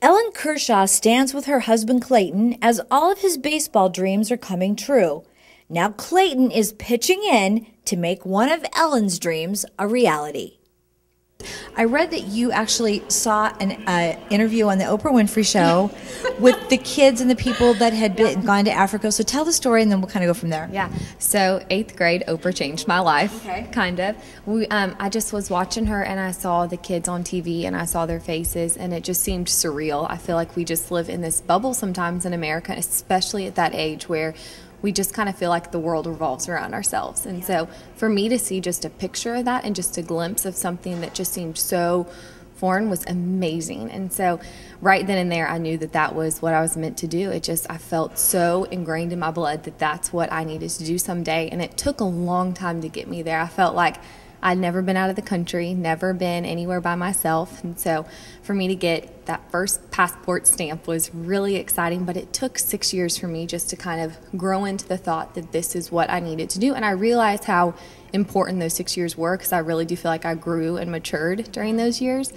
Ellen Kershaw stands with her husband Clayton as all of his baseball dreams are coming true. Now Clayton is pitching in to make one of Ellen's dreams a reality. I read that you actually saw an interview on the Oprah Winfrey Show with the kids and the people that had gone to Africa. So tell the story, and then we'll kind of go from there. Yeah. So 8th grade, Oprah changed my life, kind of. I just was watching her, and I saw the kids on TV, and I saw their faces, and it just seemed surreal. I feel like we just live in this bubble sometimes in America, especially at that age where we just kind of feel like the world revolves around ourselves. And so for me to see just a picture of that and just a glimpse of something that just seemed so foreign was amazing. And so right then and there, I knew that that was what I was meant to do. I felt so ingrained in my blood that that's what I needed to do someday. And it took a long time to get me there. I felt like I'd never been out of the country, never been anywhere by myself. And so for me to get that first passport stamp was really exciting, but it took 6 years for me just to kind of grow into the thought that this is what I needed to do. And I realized how important those 6 years were, because I really do feel like I grew and matured during those years.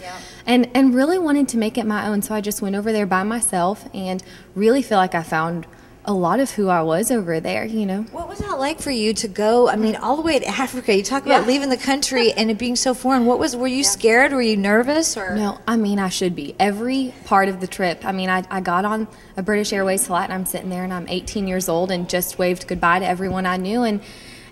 And really wanted to make it my own. So I just went over there by myself and really feel like I found a lot of who I was over there, you know. What was that like for you to go, I mean, all the way to Africa? You talk about leaving the country and it being so foreign. Were you scared? Were you nervous? Or? No, I mean, I should be. Every part of the trip, I mean, I got on a British Airways flight and I'm sitting there and I'm 18 years old and just waved goodbye to everyone I knew. And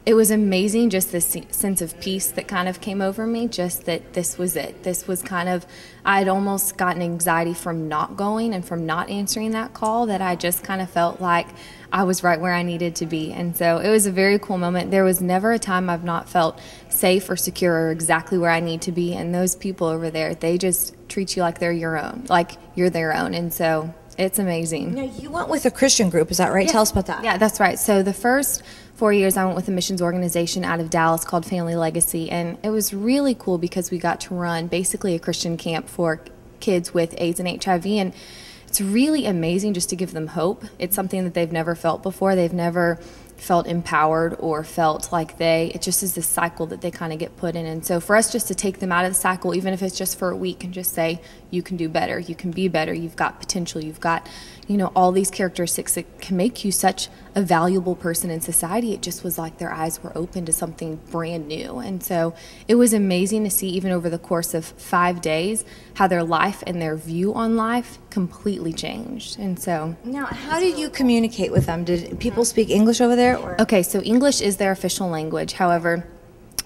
it was amazing, just this sense of peace that kind of came over me, just that this was it. This was kind of, I'd almost gotten anxiety from not going and from not answering that call, that I just kind of felt like I was right where I needed to be. And so it was a very cool moment. There was never a time I've not felt safe or secure or exactly where I need to be. And those people over there, they just treat you like they're your own, like you're their own. And so it's amazing. Now, you went with a Christian group, is that right? Yes. Tell us about that. Yeah, that's right. So the first 4 years I went with a missions organization out of Dallas called Family Legacy, and it was really cool because we got to run basically a Christian camp for kids with AIDS and HIV, and it's really amazing just to give them hope. It's something that they've never felt before. They've never felt empowered or felt like it just is this cycle that they kind of get put in. And so for us just to take them out of the cycle, even if it's just for a week, and just say, you can do better, you can be better, you've got potential, you've got, you know, all these characteristics that can make you such a valuable person in society. It just was like their eyes were open to something brand new. And so it was amazing to see, even over the course of 5 days, how their life and their view on life completely changed. And so now, how did you communicate with them? Did people speak English over there? Or? Okay, so English is their official language. However,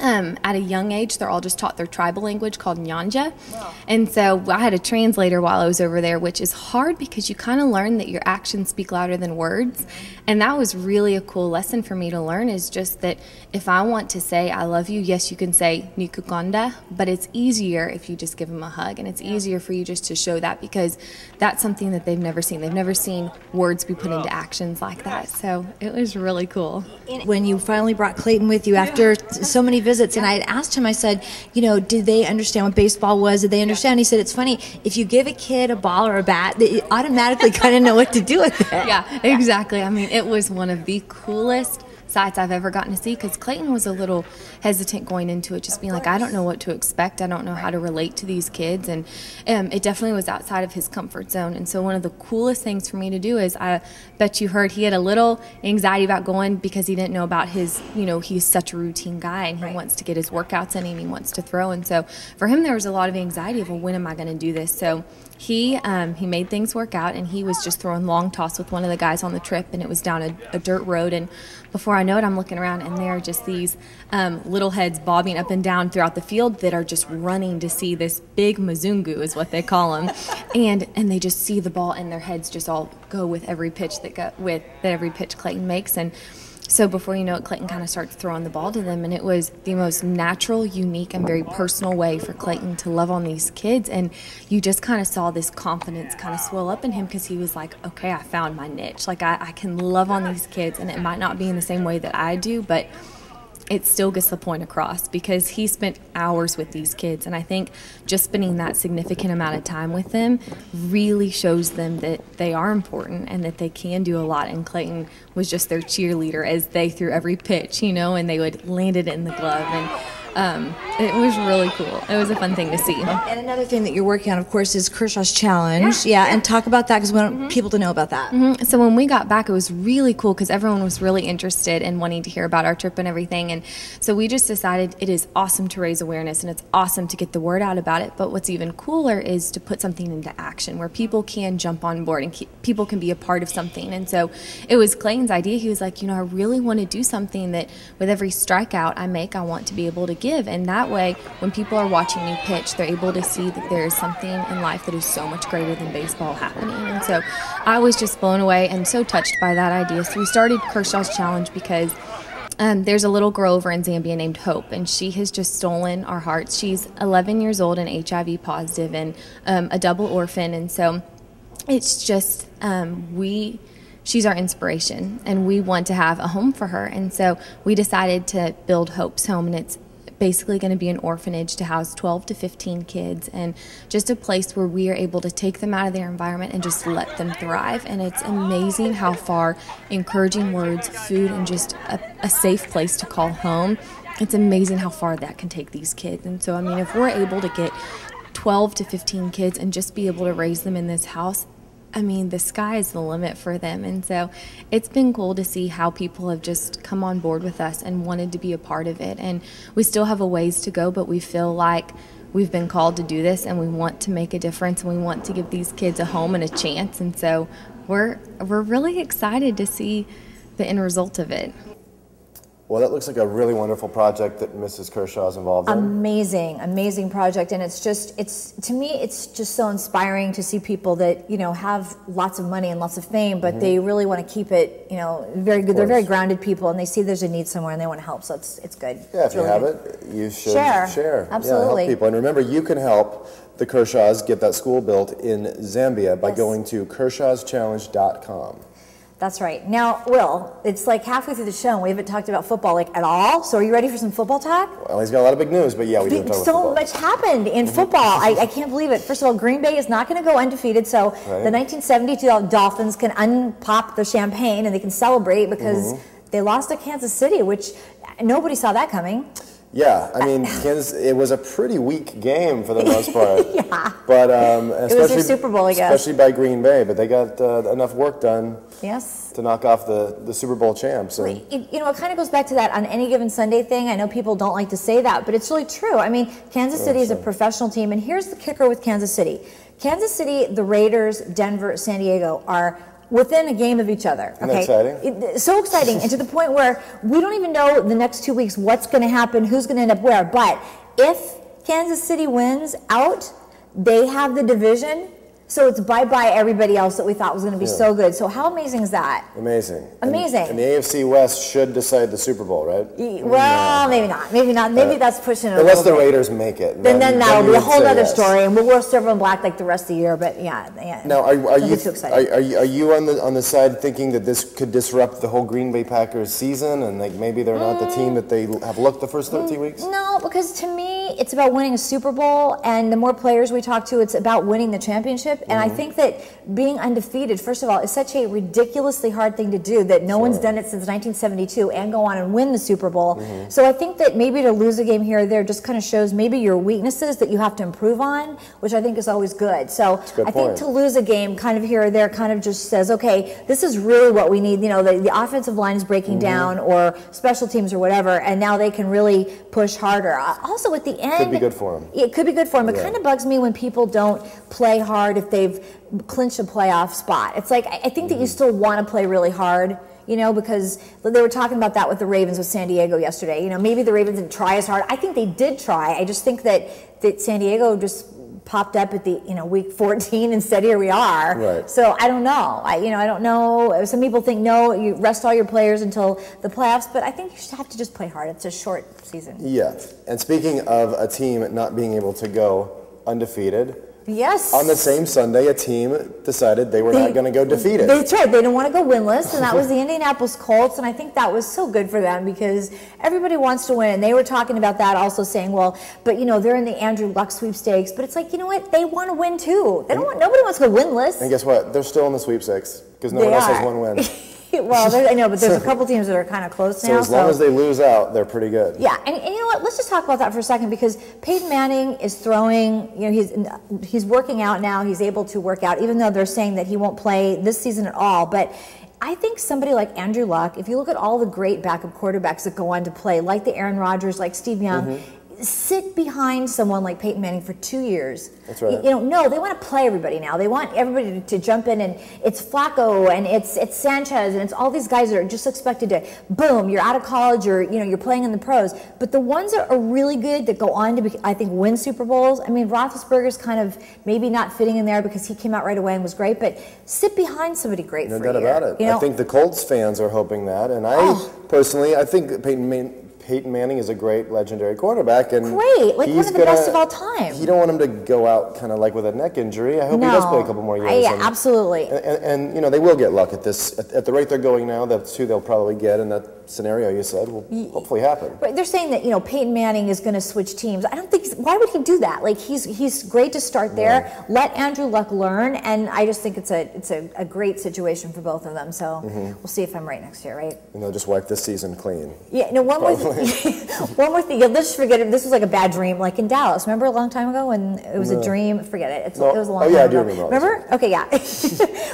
at a young age, they're all just taught their tribal language called Nyanja. Wow. And so I had a translator while I was over there, which is hard because you kind of learn that your actions speak louder than words. And that was really a cool lesson for me to learn, is just that if I want to say I love you, yes, you can say Nikukonda, but it's easier if you just give them a hug. And it's easier for you just to show that, because that's something that they've never seen. They've never seen words be put into actions like that. So it was really cool. When you finally brought Clayton with you after so many visits, and I had asked him, I said, you know, did they understand what baseball was? Did they understand? He said, it's funny, if you give a kid a ball or a bat, they automatically kind of know what to do with it. Yeah, exactly. I mean, it was one of the coolest sights I've ever gotten to see, because Clayton was a little hesitant going into it, just being like, I don't know what to expect, I don't know how to relate to these kids, and it definitely was outside of his comfort zone. And so one of the coolest things for me to do is, I bet you heard he had a little anxiety about going, because he didn't know about his, you know, he's such a routine guy, and he wants to get his workouts in and he wants to throw. And so for him, there was a lot of anxiety of, well, when am I going to do this? So he made things work out, and he was just throwing long toss with one of the guys on the trip, and it was down a dirt road, and before I know it, I'm looking around, and there are just these little heads bobbing up and down throughout the field that are just running to see this big Mzungu, is what they call him, and they just see the ball, and their heads just all go with every pitch every pitch Clayton makes. And so before you know it, Clayton kind of starts throwing the ball to them, and it was the most natural, unique, and very personal way for Clayton to love on these kids. And you just kind of saw this confidence kind of swell up in him, because he was like, okay, I found my niche. Like, I can love on these kids, and it might not be in the same way that I do, but it still gets the point across, because he spent hours with these kids. And I think just spending that significant amount of time with them really shows them that they are important and that they can do a lot. And Clayton was just their cheerleader as they threw every pitch, you know, and they would land it in the glove. And it was really cool. It was a fun thing to see. And another thing that you're working on, of course, is Kershaw's Challenge. Yeah, and talk about that because we want people to know about that. So when we got back, it was really cool because everyone was really interested in wanting to hear about our trip and everything. And so we just decided it is awesome to raise awareness and it's awesome to get the word out about it. But what's even cooler is to put something into action where people can jump on board and people can be a part of something. And so it was Clayton's idea. He was like, I really want to do something that with every strikeout I make, I want to be able to give. And that way, when people are watching me pitch, they're able to see that there is something in life that is so much greater than baseball happening. And so I was just blown away and so touched by that idea. So we started Kershaw's Challenge because there's a little girl over in Zambia named Hope, and she has just stolen our hearts. She's 11 years old and HIV positive and a double orphan. And so it's just she's our inspiration, and we want to have a home for her. And so we decided to build Hope's Home, and it's basically going to be an orphanage to house 12 to 15 kids and just a place where we are able to take them out of their environment and just let them thrive. And it's amazing how far encouraging words, food, and just a safe place to call home, it's amazing how far that can take these kids. And so, if we're able to get 12 to 15 kids and just be able to raise them in this house, the sky is the limit for them. And so it's been cool to see how people have just come on board with us and wanted to be a part of it. And we still have a ways to go, but we feel like we've been called to do this and we want to make a difference and we want to give these kids a home and a chance. And so we're really excited to see the end result of it. Well, that looks like a really wonderful project that Mrs. Kershaw is involved in. Amazing project. And to me, it's just so inspiring to see people that, have lots of money and lots of fame, but they really want to keep it, very good. They're very grounded people and they see there's a need somewhere and they want to help. So it's good. Yeah, if you have it, you should share. Absolutely. Yeah, help people. And remember, you can help the Kershaws get that school built in Zambia by going to kershawschallenge.com. That's right. Now, Will, it's like halfway through the show and we haven't talked about football at all. So are you ready for some football talk? Well, he's got a lot of big news, but yeah, we do talk about football. So much happened in football. I can't believe it. First of all, Green Bay is not going to go undefeated. So the 1972 Dolphins can unpop the champagne and they can celebrate because they lost to Kansas City, which nobody saw that coming. Yeah, Kansas, it was a pretty weak game for the most part. Yeah. But it was their Super Bowl, I guess. Especially by Green Bay, but they got enough work done to knock off the Super Bowl champs. And it kind of goes back to that on any given Sunday thing. I know people don't like to say that, but it's really true. Kansas City is a professional team, and here's the kicker with Kansas City. Kansas City, the Raiders, Denver, San Diego are within a game of each other. Isn't that exciting? So exciting, and to the point where we don't even know the next 2 weeks what's going to happen, who's going to end up where. But if Kansas City wins out, they have the division. So it's bye-bye everybody else that we thought was going to be so good. So how amazing is that? Amazing. Amazing. And the AFC West should decide the Super Bowl, right? Well, maybe not. Maybe not. Maybe that's pushing it a unless little the bit. Raiders make it. Then that'll be a whole other story, and we'll roast everyone black like the rest of the year. But yeah. Now, are you on the side thinking that this could disrupt the whole Green Bay Packers season, and maybe they're not the team that they have looked the first 13 weeks? No, because to me, it's about winning a Super Bowl, and the more players we talk to, it's about winning the championship. And I think that being undefeated, first of all, is such a ridiculously hard thing to do that no one's done it since 1972 and go on and win the Super Bowl. So I think that maybe to lose a game here or there just kind of shows maybe your weaknesses that you have to improve on, which I think is always good. So I think to lose a game kind of here or there kind of just says, okay, this is really what we need. The offensive line is breaking down, or special teams or whatever, and now they can really push harder. Also at the end, could be good for them. It could be good for them. It kind of bugs me when people don't play hard if they've clinched a playoff spot. It's like, I think that you still want to play really hard, because they were talking about that with the Ravens with San Diego yesterday. Maybe the Ravens didn't try as hard. I think they did try. I just think that San Diego just popped up at the week 14 and said, here we are. Right. So I don't know. I don't know. Some people think no, you rest all your players until the playoffs, but I think you should have to just play hard. It's a short season. Yeah. And speaking of a team not being able to go undefeated, yes. on the same Sunday, a team decided they were not going to go defeated. That's right. They didn't want to go winless, and that was the Indianapolis Colts, and I think that was so good for them because everybody wants to win. And they were talking about that, also saying, well, but, they're in the Andrew Luck sweepstakes. But it's like, you know what? They want to win, too. Nobody wants to go winless. And guess what? They're still in the sweepstakes because no one else has one win. Well, I know, but there's a couple teams that are kind of close now. So as long as they lose out, they're pretty good. Yeah, and you know what? Let's just talk about that for a second, because Peyton Manning is throwing. You know, he's working out now. He's able to work out, even though they're saying that he won't play this season at all. But I think somebody like Andrew Luck, if you look at all the great backup quarterbacks that go on to play, like the Aaron Rodgers, like Steve Young, sit behind someone like Peyton Manning for 2 years. That's right. You know, no, they want to play everybody now. They want everybody to jump in, and it's Flacco and it's Sanchez and it's all these guys that are just expected to, boom, you're out of college, or you're playing in the pros. But the ones that are really good that go on to, I think, win Super Bowls. I mean, Roethlisberger's kind of maybe not fitting in there because he came out right away and was great, but sit behind somebody great for a year. No doubt about it. I think the Colts fans are hoping that, and I personally, I think Peyton Manning is a great legendary quarterback, and great, like one of the best of all time. You don't want him to go out kind of like with a neck injury. I hope he does play a couple more years. Yeah, absolutely. And they will get luck at this. At the rate they're going now, that's who they'll probably get, and that scenario you said will hopefully happen. Right, they're saying that Peyton Manning is going to switch teams. I don't think. Why would he do that? Like he's great to start there. Yeah. Let Andrew Luck learn, and I just think it's a great situation for both of them. So we'll see if I'm right next year, right? And they'll just wipe this season clean. Yeah. No, one more thing. Let's just forget it. This was like a bad dream, like in Dallas. Remember a long time ago when it was a dream? Forget it. It was a long time ago. I do remember. Remember? Okay, yeah.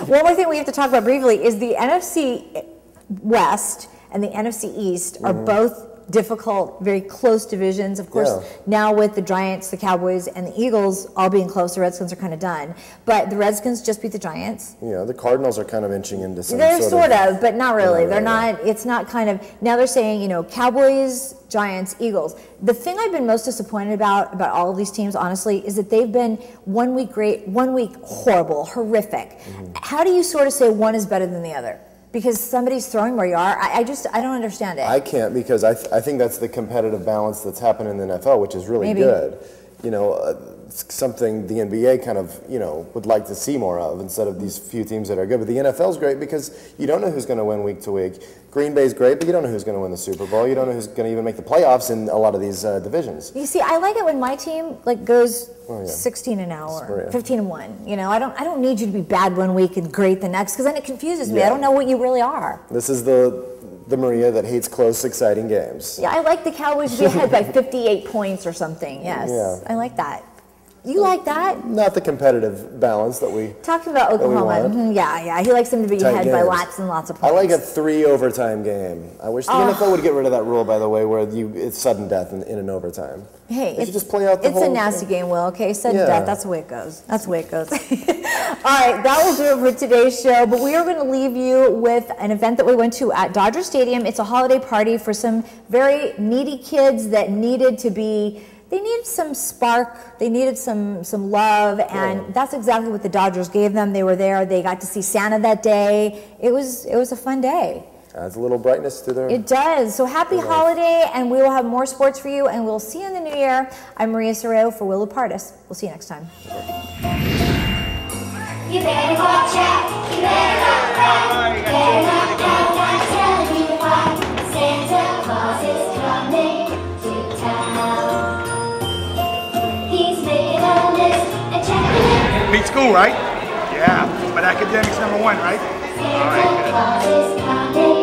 One more thing we have to talk about briefly is the NFC West and the NFC East are both difficult, very close divisions. Of course, now with the Giants, the Cowboys, and the Eagles all being close, the Redskins are kind of done. But the Redskins just beat the Giants. Yeah, the Cardinals are kind of inching into some sort of, but not really. They're not. It's not kind of. Now they're saying, Cowboys, Giants, Eagles. The thing I've been most disappointed about all of these teams, honestly, is that they've been 1 week great, 1 week horrible, horrific. How do you sort of say one is better than the other? Because somebody's throwing where you are? I don't understand it. I can't, because I think that's the competitive balance that's happened in the NFL, which is really good. Something the NBA kind of, would like to see more of instead of these few teams that are good. But the NFL's great because you don't know who's going to win week to week. Green Bay's great, but you don't know who's going to win the Super Bowl. You don't know who's going to even make the playoffs in a lot of these divisions. You see, I like it when my team goes 16-0 or 15-1. I don't need you to be bad 1 week and great the next, because then it confuses me. I don't know what you really are. This is the Maria that hates close, exciting games. Yeah, I like the Cowboys to be ahead by 58 points or something. Yes, I like that. You like that? Not the competitive balance that we talking about Oklahoma. Yeah. He likes them to be ahead by lots and lots of points. I like a 3 overtime game. I wish the NFL would get rid of that rule, by the way, where it's sudden death in an overtime. Hey, it's just play out the whole. It's a nasty game, Will. Okay, sudden death. That's the way it goes. That's the way it goes. All right, that will do it for today's show. But we are going to leave you with an event that we went to at Dodger Stadium. It's a holiday party for some very needy kids that needed to be. They needed some spark, they needed some love, and that's exactly what the Dodgers gave them. They were there, they got to see Santa that day. It was a fun day. Adds a little brightness to their... It does. So happy holiday, and we will have more sports for you, and we'll see you in the new year. I'm Maria Sorrell for Will Lepardis. We'll see you next time. You better watch out, you better not cry, you better not go, I'm telling you why. Santa Claus is coming to town. Beat school, right? Yeah, but academics #1, right? Santa Claus is coming.